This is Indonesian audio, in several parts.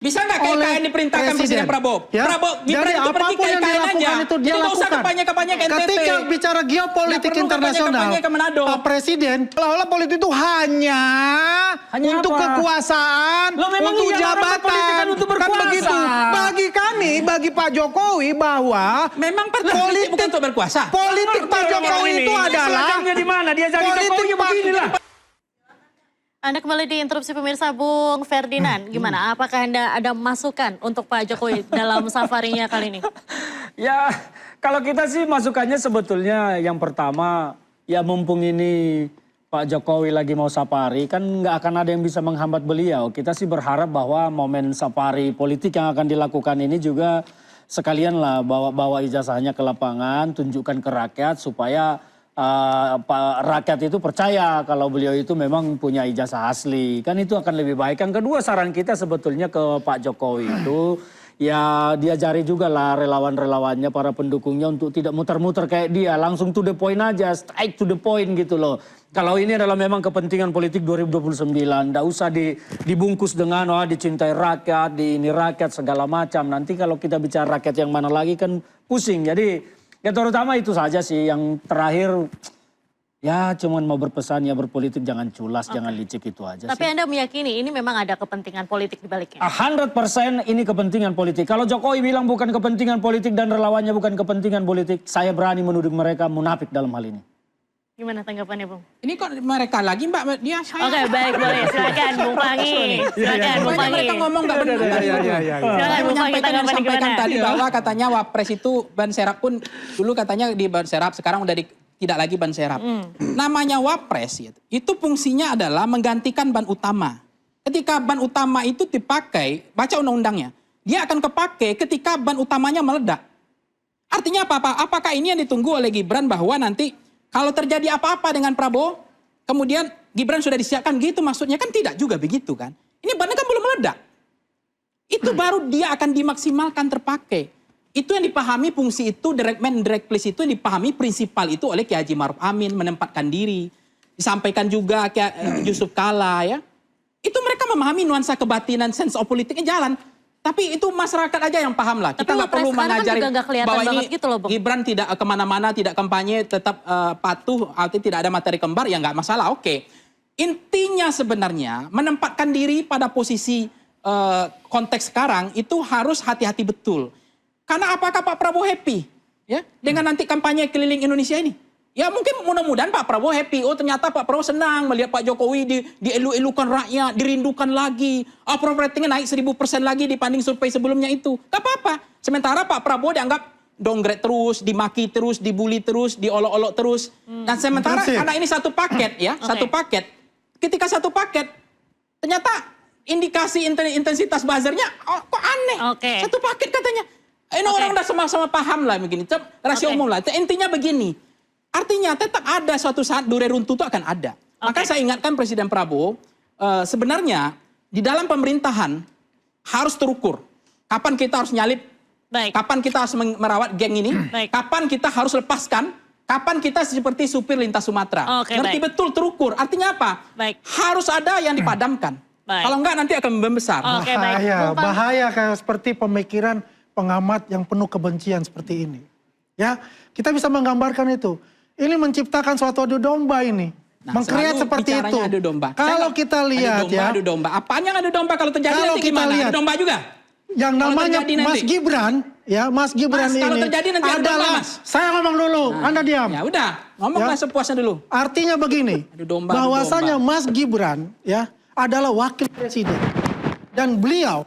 Bisa nggak KKN diperintahkan Presiden Prabowo? Ya? Prabowo Gibran itu pergi ke KKN aja. Itu dia lakukan. Usah kampanye-kampanye ke NTT. Ketika bicara geopolitik internasional, Pak Presiden, seolah-olah politik itu hanya untuk apa? kekuasaan, untuk jabatan. Untuk kan begitu. Bagi kami, bagi Pak Jokowi bahwa memang politik bukan untuk berkuasa. Politik Pak Jokowi itu adalah di mana? Dia jadi Jokowi beginilah. Anda kembali di interupsi pemirsa. Bung Ferdinand, gimana? Apakah Anda ada masukan untuk Pak Jokowi dalam safarinya kali ini? Ya, kalau kita sih masukannya sebetulnya yang pertama, ya mumpung ini Pak Jokowi lagi mau safari, kan nggak akan ada yang bisa menghambat beliau. Kita sih berharap bahwa momen safari politik yang akan dilakukan ini juga sekalian lah bawa ijazahnya ke lapangan, tunjukkan ke rakyat supaya rakyat itu percaya kalau beliau itu memang punya ijazah asli. Kan itu akan lebih baik. Yang kedua saran kita sebetulnya ke Pak Jokowi itu ya diajari juga lah relawan-relawannya, para pendukungnya untuk tidak muter-muter kayak dia. Langsung to the point aja, straight to the point gitu loh. Kalau ini adalah memang kepentingan politik 2029, nggak usah dibungkus dengan dicintai rakyat, ini rakyat segala macam. Nanti kalau kita bicara rakyat yang mana lagi kan pusing. Jadi ya terutama itu saja sih. Yang terakhir ya cuman mau berpesan ya berpolitik jangan culas, jangan licik, itu aja. Tapi Anda meyakini ini memang ada kepentingan politik di baliknya? 100% ini kepentingan politik. Kalau Jokowi bilang bukan kepentingan politik dan relawannya bukan kepentingan politik, saya berani menuduh mereka munafik dalam hal ini. Gimana tanggapannya, Bung? Ini kok mereka lagi, Mbak? Dia saya. Oke, baik, boleh. Silakan, Bung Pangi. Silakan, Bung Pangi. Mereka ngomong nggak benar tadi. Silakan, Bung Pangi, tanggapannya sampaikan gimana? tadi bahwa katanya Wapres itu ban serap pun dulu katanya di ban serap, sekarang udah tidak lagi ban serap. Namanya Wapres itu fungsinya adalah menggantikan ban utama. Ketika ban utama itu dipakai, baca undang-undangnya, dia akan kepake ketika ban utamanya meledak. Artinya apa? Apakah ini yang ditunggu oleh Gibran bahwa nanti kalau terjadi apa-apa dengan Prabowo, kemudian Gibran sudah disiapkan gitu maksudnya? Kan tidak juga begitu kan. Ini bannya kan belum meledak. Itu baru dia akan dimaksimalkan terpakai. Itu yang dipahami fungsi itu, direct man, direct place itu yang dipahami prinsipal itu oleh Kiai Haji Maruf Amin, menempatkan diri. Disampaikan juga Kiai Yusuf Kala ya. Itu mereka memahami nuansa kebatinan, sense of politiknya jalan. Tapi itu masyarakat aja yang paham lah. Kita nggak perlu mengajari bahwa ini gitu loh, Gibran tidak kemana-mana, tidak kampanye, tetap patuh, artinya tidak ada materi kembar, ya nggak masalah, oke. Intinya sebenarnya menempatkan diri pada posisi konteks sekarang itu harus hati-hati betul. Karena apakah Pak Prabowo happy ya dengan nanti kampanye keliling Indonesia ini? Ya mungkin mudah-mudahan Pak Prabowo happy. Oh ternyata Pak Prabowo senang melihat Pak Jokowi dielu-elukan rakyat, dirindukan lagi. Approval ratingnya naik 1000% lagi dibanding survei sebelumnya itu. Gak apa-apa. Sementara Pak Prabowo dianggap downgrade terus, dimaki terus, dibully terus, diolok-olok terus. Dan sementara karena ini satu paket ya, satu paket. Ketika satu paket, ternyata indikasi intensitas buzzernya kok aneh. Satu paket katanya. Ini orang udah sama-sama paham lah begini. Rasio umum lah. Intinya begini. Artinya tetap ada suatu saat dure runtuh itu akan ada. Maka saya ingatkan Presiden Prabowo, sebenarnya di dalam pemerintahan harus terukur. Kapan kita harus nyalip, kapan kita harus merawat geng ini, kapan kita harus lepaskan, kapan kita seperti supir lintas Sumatera. Ngerti betul terukur. Artinya apa? Harus ada yang dipadamkan. Kalau enggak nanti akan membesar. Bahaya kayak seperti pemikiran pengamat yang penuh kebencian seperti ini. Ya, kita bisa menggambarkan itu. Ini menciptakan suatu adu domba ini. Mengkreat seperti itu. Adu domba. Kalau kita lihat adu domba. Apaan yang adu domba kalau terjadi kalau nanti gimana? Adu domba juga? Yang namanya Mas Gibran, ya Mas Gibran ini. Kalau terjadi nanti adalah, saya ngomong dulu, Anda diam. Ya udah, ngomonglah sepuasnya dulu. Artinya begini, bahwasanya Mas Gibran ya adalah wakil presiden. Dan beliau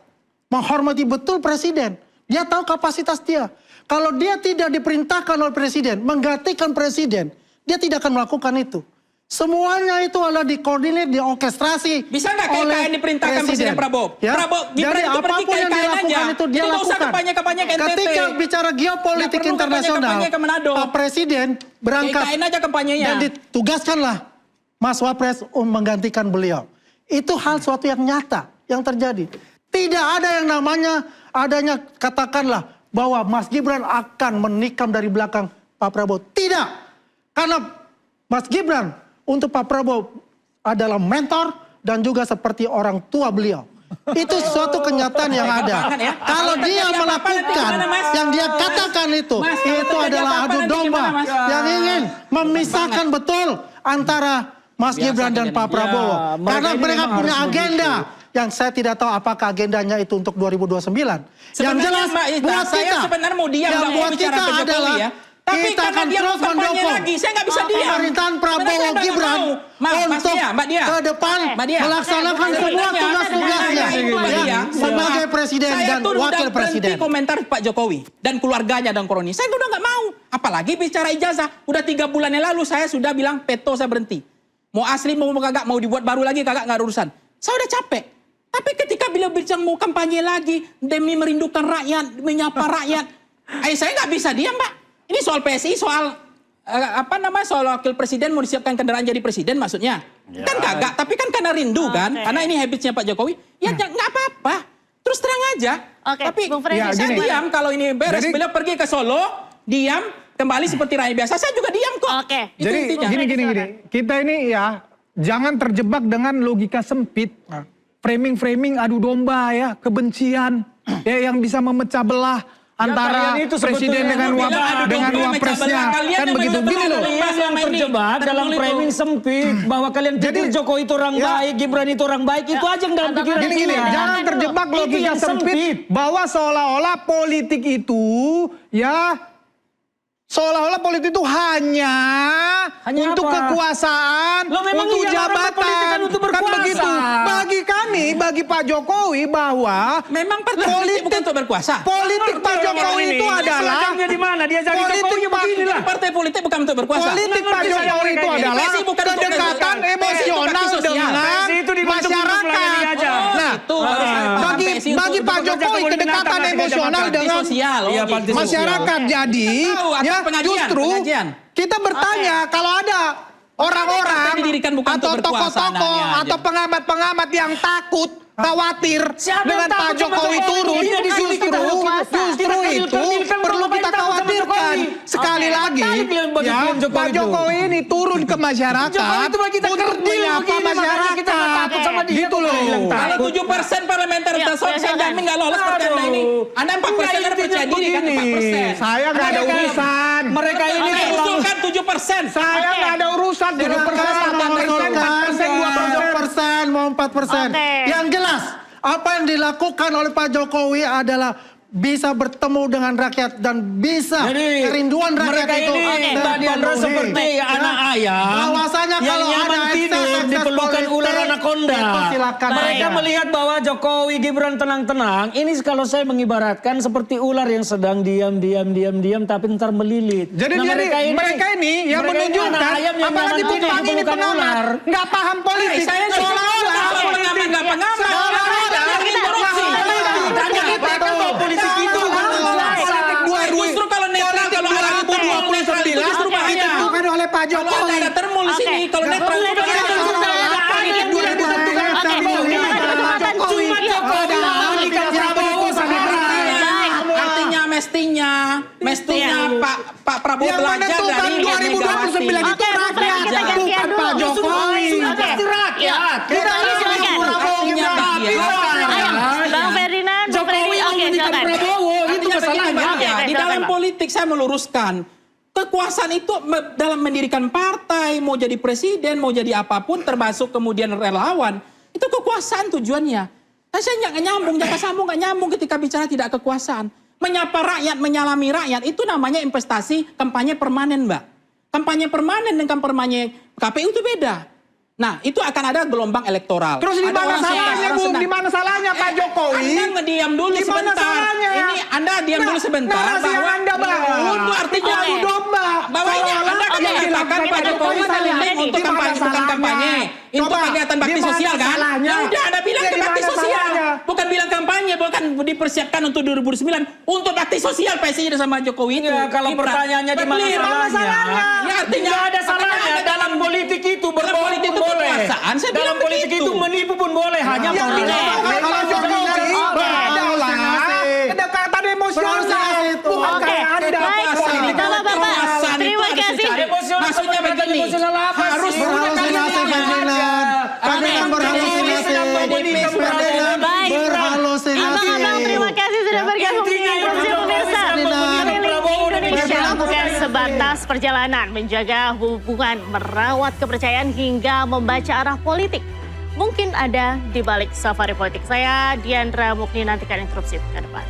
menghormati betul presiden. Dia tahu kapasitas dia. Kalau dia tidak diperintahkan oleh presiden, menggantikan presiden, dia tidak akan melakukan itu. Semuanya itu adalah dikoordinir, diorkestrasi. Bisa nggak KKN diperintahkan Presiden Prabowo? Ya? Prabowo, Gibran itu pergi ke KKN aja. Itu dia lakukan. Usah kampanye-kampanye ke NTT. Ketika bicara geopolitik internasional, Pak Presiden berangkat KKN aja kampanyenya. Dan ditugaskanlah Mas Wapres menggantikan beliau. Itu hal suatu yang nyata, yang terjadi. Tidak ada yang namanya adanya katakanlah bahwa Mas Gibran akan menikam dari belakang Pak Prabowo. Tidak. Karena Mas Gibran untuk Pak Prabowo adalah mentor dan juga seperti orang tua beliau. Itu suatu kenyataan yang ada. Banget ya. Kalau Kalau dia terjadi apa-apa nanti melakukan gimana, Mas? yang dia katakan itu Mas, kalau terjadi adalah apa-apa adu nanti domba gimana, Mas? yang ingin memisahkan betul antara Mas Biasa Gibran dan terjadi. Pak Prabowo. Ya, mereka Karena ini mereka memang punya harus agenda yang saya tidak tahu apakah agendanya itu untuk 2029. Yang Sebenarnya, jelas Mbak Ita, buat saya kita, sebenarnya mau diam, yang nggak mau buat bicara kita Pak Jokowi adalah ya. Tapi kita karena akan dia terus mau kampanye mendukung lagi, saya nggak bisa diam. pemerintahan Prabowo Sebenarnya saya Gibran nggak mau. Mas untuk Dia, Mbak Dia. ke depan Mbak Dia. melaksanakan semua Sebenarnya, tugas-tugasnya saya itu, Mbak ya, Dia. sebagai presiden Saya dan tuh udah wakil presiden. berhenti komentar Pak Jokowi dan keluarganya dan kroni. Saya udah nggak mau. Apalagi bicara ijazah. Udah 3 bulan yang lalu saya sudah bilang peto saya berhenti. Mau asli mau kagak, mau dibuat baru lagi kagak, nggak ada urusan. Saya udah capek. Tapi ketika beliau bicara mau kampanye lagi demi merindukan rakyat, menyapa rakyat, saya nggak bisa diam, Pak. Ini soal PSI, soal soal wakil presiden mau disiapkan kendaraan jadi presiden maksudnya. Ya. Kan kagak, tapi kan karena rindu kan, karena ini habitsnya Pak Jokowi. Ya nggak apa-apa, terus terang aja. Oke, Tapi Bung Freddy, saya gini. diam kalau ini beres. Jadi- Beliau pergi ke Solo, diam, kembali seperti rakyat biasa. Saya juga diam kok. Oke. Itu Jadi intinya. gini. Kita ini ya jangan terjebak dengan logika sempit. Framing adu domba ya, kebencian ya yang bisa memecah belah antara kalian itu presiden sebetulnya dengan bilang adu dengan domba, wapresnya. mecah belah. Kalian Kan yang begitu memecah gini belah loh. kalian. Kalian yang terjebak dalam framing sempit bahwa kalian pikir Jadi- Jokowi itu orang Ya. baik, Gibran itu orang baik, itu aja yang dalam pikiran Gini, kalian. jangan terjebak Itu logika yang sempit bahwa seolah-olah politik itu ya seolah-olah politik itu hanya untuk apa? kekuasaan, Loh, memang untuk iya, orang berpolitik jabatan, kan untuk berkuasa. begitu. Bagi kami, bagi Pak Jokowi bahwa Memang partai politik bukan untuk berkuasa. politik Pak Jokowi itu adalah Selangkangnya di mana? Dia jadi politik Jokowi Pak- beginilah. Partai politik bukan untuk berkuasa. politik Pak ngerti saya Jokowi mereka itu ini. adalah PSI bukan untuk kedekatan berkuasa. PSI itu emosional bakti sosial. dengan PSI itu dibentuk untuk melayani masyarakat. aja. Nah, Itu harus saya paham. bagi PSI untuk Pak bekerja Jokowi kebun kedekatan binatang, emosional bakti dengan sosial. Iya, gitu. bakti sosial. masyarakat. Jadi Tahu, atas ya pengajian, justru pengajian. kita bertanya kalau ada orang-orang Partai didirikan bukan atau untuk berkuasa, tokoh-tokoh anaknya aja. atau pengamat-pengamat yang takut khawatir Siapa yang dengan Pak takut sama Jokowi Jokowi? turun, Tidak disuruh kita berkuasa. justru Kita itu pilih-pilihkan perlu Bapak kita yang takut sama khawatirkan. Jokowi. Sekali Oke. lagi, Kali kalian bagi ya, klaim Jokowi Pak itu. Jokowi ini turun ke masyarakat Jokowi itu bagi kita untuk kerdil menyapa begini, makanya kita nggak takut sama dia. Gitu loh. Bilang takut. Kalau 7% parlementer Ya, threshold, saya silakan. jamin nggak lolos partai Anda ini. Anda 4% kan percaya diri kan 4%. Saya nggak ada Mereka- urusan. Mereka ini Saya terlalu- usulkan 7%. Saya Oke. nggak ada urusan. 7%, 8%, 2%, mau 4%. Oke. Yang jelas, apa yang dilakukan oleh Pak Jokowi adalah bisa bertemu dengan rakyat dan bisa Jadi kerinduan rakyat mereka itu ini Mbak Diandra terpenuhi. seperti Ya. anak ayam Bahwasanya yang kalau nyaman ada tidur ekses dipelukan politik, ular anaconda. itu silakan Mereka aja. melihat bahwa Jokowi Gibran tenang-tenang. Ini kalau saya mengibaratkan seperti ular yang sedang diam tapi ntar melilit. Jadi Nah, mereka ini yang mereka ini menunjukkan anak ayam yang apalagi nyaman tidur Bang ini dipelukan pengamat ular. nggak paham politik. Saya Seolah-olah pengamat nggak pengamat. Politik itu Justru kalau netral, kalau orang itu 2019 justru bahaya. Ditentukan oleh Pak Kalau Jokowi. ada termul di sini, Oke. kalau netral itu Boleh, bahaya. boleh, boleh. Politik 2019. Oke, kita kasih kesempatan Cuma Jokowi mengalihkan Prabowo sekarang. Artinya mestinya Pak Prabowo Yang belajar menentukan dari 2029 itu Oke, rakyat, kita gantian bukan dulu. Pak Jokowi. Oke. rakyat. Kita ini silakan. Artinya Ayo, Bang Ferdinand, Bung Freddy, oke silakan. Prabowo itu Artinya begini, masalahnya. Bang, Oke, ya. Di silakan, dalam Bang. politik saya meluruskan. Kekuasaan itu dalam mendirikan partai, mau jadi presiden, mau jadi apapun, termasuk kemudian relawan, itu kekuasaan tujuannya. Tapi saya nggak nyambung, jaka sambung nggak nyambung ketika bicara tidak kekuasaan. Menyapa rakyat, menyalami rakyat, itu namanya investasi kampanye permanen, Mbak. Kampanye permanen dengan kampanye KPU itu beda. Nah, itu akan ada gelombang elektoral. Terus di Ada mana orang suka, salahnya, orang Bung? senang. Di mana salahnya Pak Jokowi? Anda ngediam dulu Di mana sebentar. salahnya? Ini Anda diam dulu sebentar. narasi yang Anda bangun itu artinya Oke. adu domba. Bahwa ini Seolah-olah Anda kan yang mengatakan dilakukan Pak Pak Jokowi Jokowi adalah salah. untuk Di mana kampanye, bukan salahnya? kampanye. Itu Coba, kegiatan bakti di mana sosial kan? salahnya? Ya udah Anda bilang Ya, ke di bakti mana sosial. salahnya? Bukan bilang kampanye, bukan dipersiapkan untuk 2009. Untuk bakti sosial PSI sama Jokowi itu. Ya, kalau Gibran. pertanyaannya di mana Clear. salahnya? Ya artinya Nggak ada salahnya dalam politik itu berbohong politik pun itu boleh. kekuasaan, saya Dalam bilang politik begitu. itu menipu pun boleh. Hanya Yang politik. dilakukan Kalau oleh Jokowi Oke. adalah Oke. kedekatan emosional. Bukan Oke, kayak Anda. baik. Kekuasaan. Bapak-bapak, Kekuasaan itu terima harus kasih. dicari. Emosional, Maksudnya pendekatan begini, emosional apa harus sih? udah kali Berhalusinasi, ini Ferdinand. Ferdinand berhalusinasi. PDIP, Ferdinand Baik. Terima kasih sudah bergabung di Interupsi pemirsa. Keliling Indonesia bukan sebatas perjalanan, menjaga hubungan, merawat kepercayaan hingga membaca arah politik. Mungkin ada di balik safari politik. Saya Diandra Mukni, nantikan Interupsi ke depan.